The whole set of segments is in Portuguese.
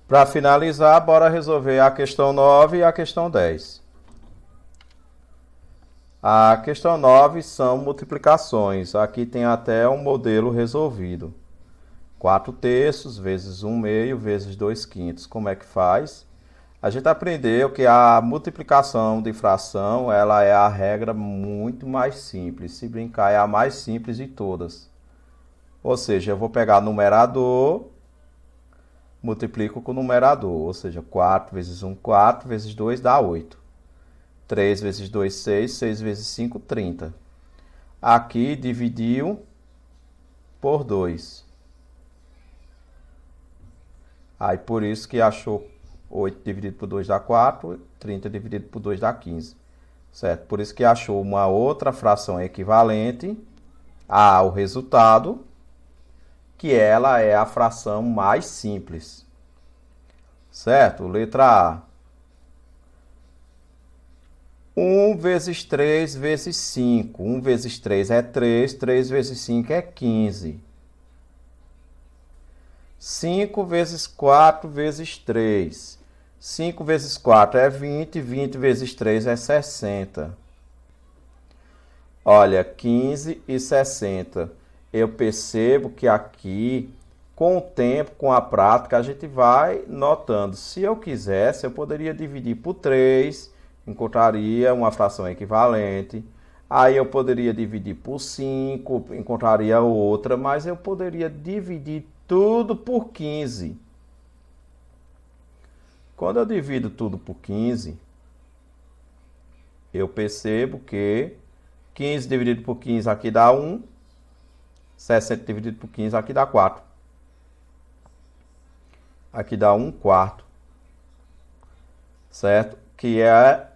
Para finalizar, bora resolver a questão 9 e a questão 10. A questão 9 são multiplicações. Aqui tem até um modelo resolvido. 4 terços vezes 1 meio vezes 2 quintos. Como é que faz? A gente aprendeu que a multiplicação de fração, ela é a regra muito mais simples. Se brincar, é a mais simples de todas. Ou seja, eu vou pegar numerador, multiplico com o numerador. Ou seja, 4 vezes 1, 4 vezes 2 dá 8. 3 vezes 2, 6. 6 vezes 5, 30. Aqui dividiu por 2. Aí por isso que achou 8 dividido por 2 dá 4, 30 dividido por 2 dá 15. Certo? Por isso que achou uma outra fração equivalente ao resultado, que ela é a fração mais simples. Certo? Letra A. 1 vezes 3 vezes 5. 1 vezes 3 é 3, 3 vezes 5 é 15. 5 vezes 4 vezes 3. 5 vezes 4 é 20, 20 vezes 3 é 60. Olha, 15 e 60. Eu percebo que aqui, com o tempo, com a prática, a gente vai notando. Se eu quisesse, eu poderia dividir por 3, encontraria uma fração equivalente. Aí eu poderia dividir por 5, encontraria outra, mas eu poderia dividir tudo por 15. Quando eu divido tudo por 15, eu percebo que 15 dividido por 15 aqui dá 1, 60 dividido por 15 aqui dá 4. Aqui dá 1 quarto, certo? Que é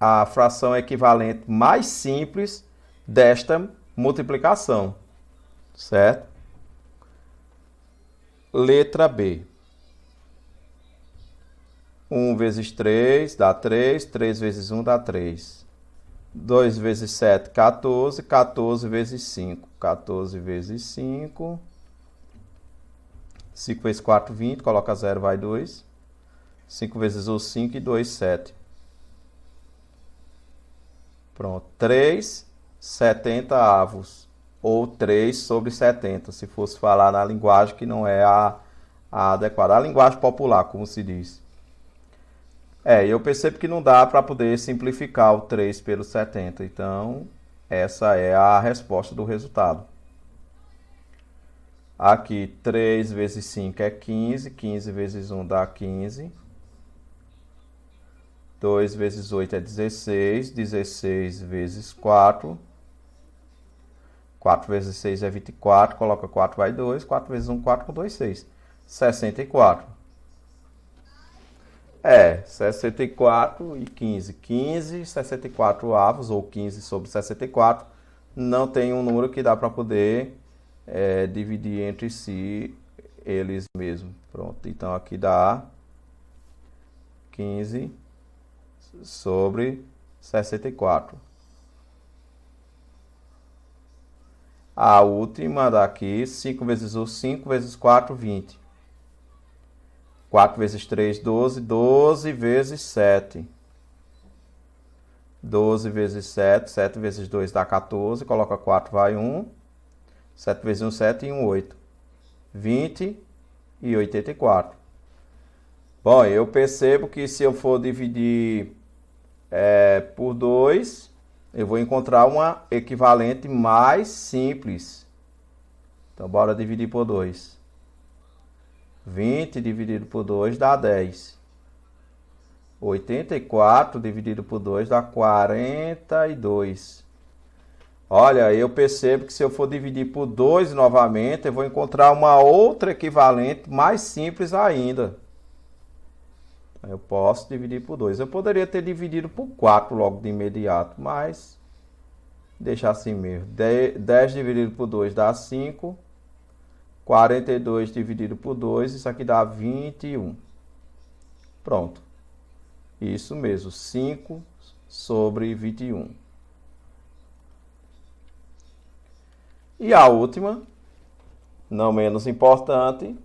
a fração equivalente mais simples desta multiplicação, certo? Letra B. 1 vezes 3 dá 3, 3 vezes 1 dá 3. 2 vezes 7, 14, 14 vezes 5, 14 vezes 5. 5 vezes 4, 20, coloca 0, vai 2. 5 vezes 1, 5 e 2, 7. Pronto, 3 70 avos, ou 3 sobre 70, se fosse falar na linguagem que não é a adequada. A linguagem popular, como se diz. Eu percebo que não dá para poder simplificar o 3 pelo 70. Então, essa é a resposta do resultado. Aqui, 3 vezes 5 é 15. 15 vezes 1 dá 15. 2 vezes 8 é 16. 16 vezes 4. 4 vezes 6 é 24. Coloca 4, vai 2. 4 vezes 1, 4 com 2, 6. 64. 64 e 15. 15, 64 avos, ou 15 sobre 64. Não tem um número que dá para poder dividir entre si eles mesmos. Pronto, então aqui dá 15 sobre 64. A última daqui, 5 vezes 1, 5 vezes 4, 20. 4 vezes 3, 12. 12 vezes 7. 12 vezes 7. 7 vezes 2 dá 14. Coloca 4, vai 1. 7 vezes 1, 7 e 1, 8. 20 e 84. Bom, eu percebo que se eu for dividir por 2, eu vou encontrar uma equivalente mais simples. Então, bora dividir por 2. 20 dividido por 2 dá 10. 84 dividido por 2 dá 42. Olha, eu percebo que se eu for dividir por 2 novamente, eu vou encontrar uma outra equivalente mais simples ainda. Eu posso dividir por 2. Eu poderia ter dividido por 4 logo de imediato, mas deixa assim mesmo. 10 dividido por 2 dá 5. 42 dividido por 2, isso aqui dá 21. Pronto. Isso mesmo, 5 sobre 21. E a última, não menos importante,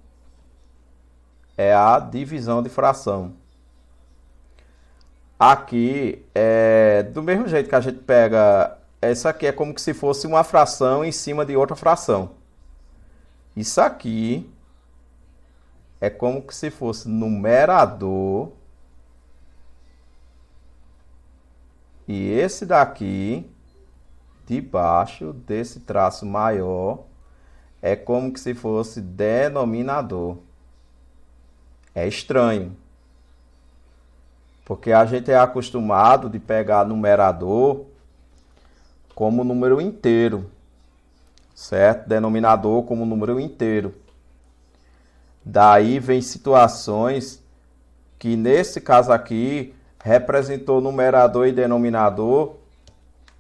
é a divisão de fração. Aqui, do mesmo jeito que a gente pega, essa aqui é como se fosse uma fração em cima de outra fração. Isso aqui é como se fosse numerador. E esse daqui, debaixo desse traço maior, é como se fosse denominador. É estranho. Porque a gente é acostumado de pegar numerador como número inteiro, certo? Denominador como número inteiro. Daí vem situações que nesse caso aqui representou numerador e denominador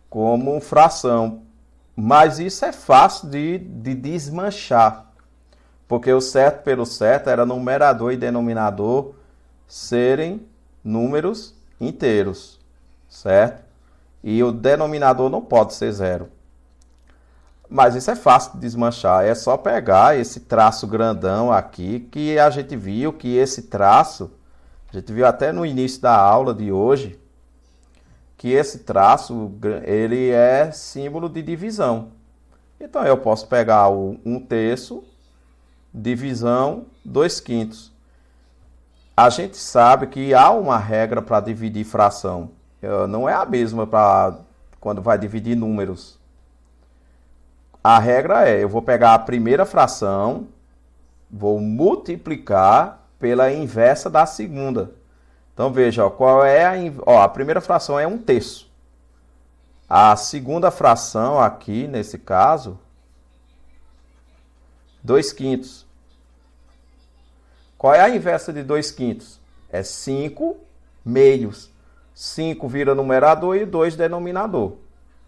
como fração. Mas isso é fácil de desmanchar. Porque o certo pelo certo era numerador e denominador serem números inteiros, certo? E o denominador não pode ser zero. Mas isso é fácil de desmanchar. É só pegar esse traço grandão aqui, que a gente viu que esse traço, a gente viu até no início da aula de hoje, que esse traço, ele é símbolo de divisão. Então eu posso pegar o 1/3, divisão 2/5. A gente sabe que há uma regra para dividir fração. Não é a mesma para quando vai dividir números. A regra é, eu vou pegar a primeira fração, vou multiplicar pela inversa da segunda. Então veja, qual é a primeira fração é 1/3. A segunda fração aqui, nesse caso, 2/5. Qual é a inversa de 2/5? É 5 meios. 5 vira numerador e 2 denominador.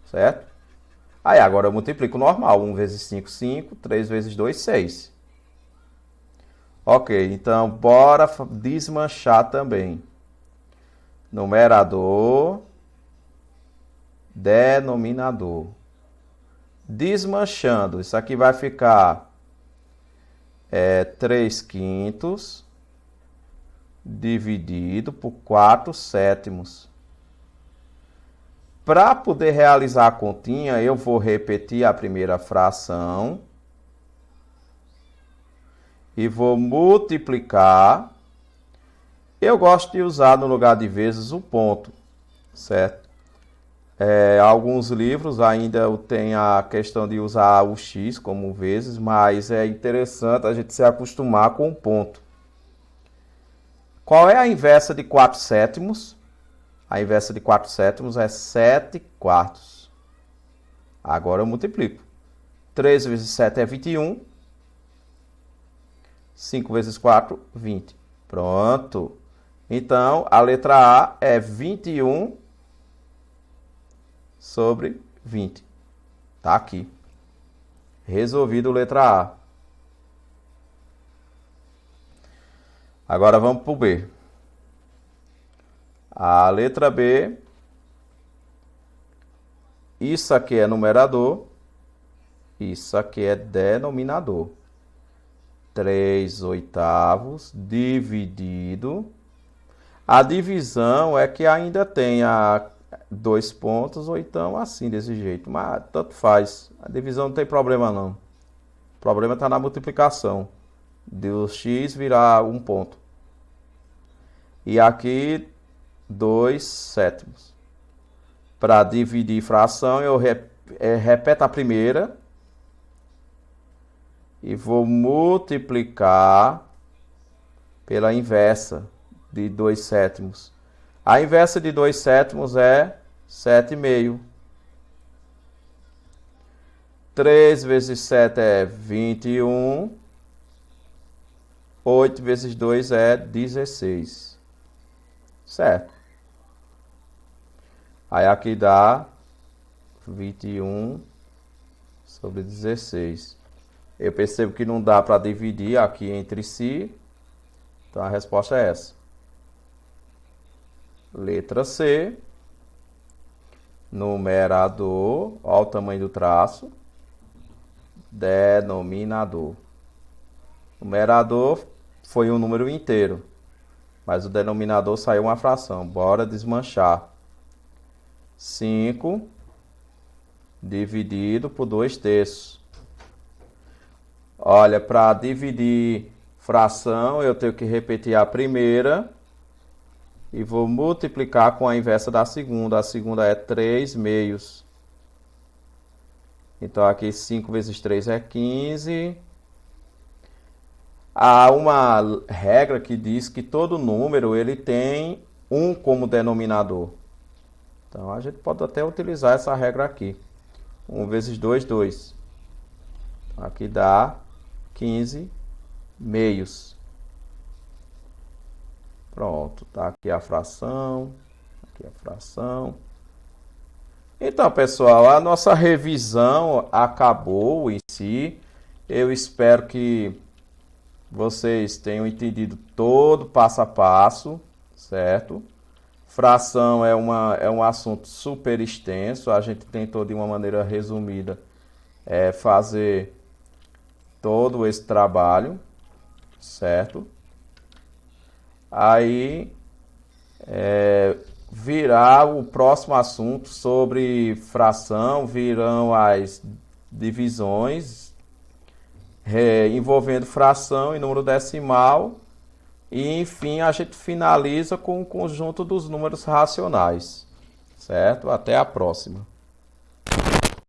Certo? Aí agora eu multiplico normal. 1 vezes 5, 5. 3 vezes 2, 6. Ok, então bora desmanchar também. Numerador, denominador. Desmanchando, isso aqui vai ficar 3/5 dividido por 4/7. Para poder realizar a continha, eu vou repetir a primeira fração e vou multiplicar. Eu gosto de usar no lugar de vezes o ponto, certo? Alguns livros ainda têm a questão de usar o x como vezes, mas é interessante a gente se acostumar com o ponto. Qual é a inversa de 4/7? A inversa de 4/7 é 7/4. Agora eu multiplico. 3 vezes 7 é 21. 5 vezes 4, 20. Pronto. Então, a letra A é 21 sobre 20. Tá aqui. Resolvido letra A. Agora vamos para o B. A letra B. Isso aqui é numerador. Isso aqui é denominador. 3/8 dividido. A divisão é que ainda tem 2 pontos, ou então assim, desse jeito. Mas tanto faz. A divisão não tem problema não. O problema está na multiplicação. Do x virar 1 ponto. E aqui 2/7. Para dividir fração, eu repeto a primeira. E vou multiplicar pela inversa de 2/7. A inversa de 2/7 é 7/2. 3 vezes 7 é 21. 8 vezes 2 é 16. Certo. Aí aqui dá 21 sobre 16. Eu percebo que não dá para dividir aqui entre si. Então a resposta é essa. Letra C. Numerador. Olha o tamanho do traço. Denominador. Numerador foi um número inteiro, mas o denominador saiu uma fração. Bora desmanchar. 5 dividido por 2/3. Olha, para dividir fração, eu tenho que repetir a primeira e vou multiplicar com a inversa da segunda. A segunda é 3/2. Então, aqui 5 vezes 3 é 15. Há uma regra que diz que todo número ele tem 1 como denominador. Então, a gente pode até utilizar essa regra aqui. 1 vezes 2, 2. Aqui dá 15 meios. Pronto, tá aqui a fração. Aqui a fração. Então, pessoal, a nossa revisão acabou em si. Eu espero que vocês tenham entendido todo passo a passo, certo? Fração é um assunto super extenso. A gente tentou, de uma maneira resumida, fazer todo esse trabalho, certo? Aí virá o próximo assunto sobre fração, virão as divisões envolvendo fração e número decimal. E, enfim, a gente finaliza com o conjunto dos números racionais, certo? Até a próxima.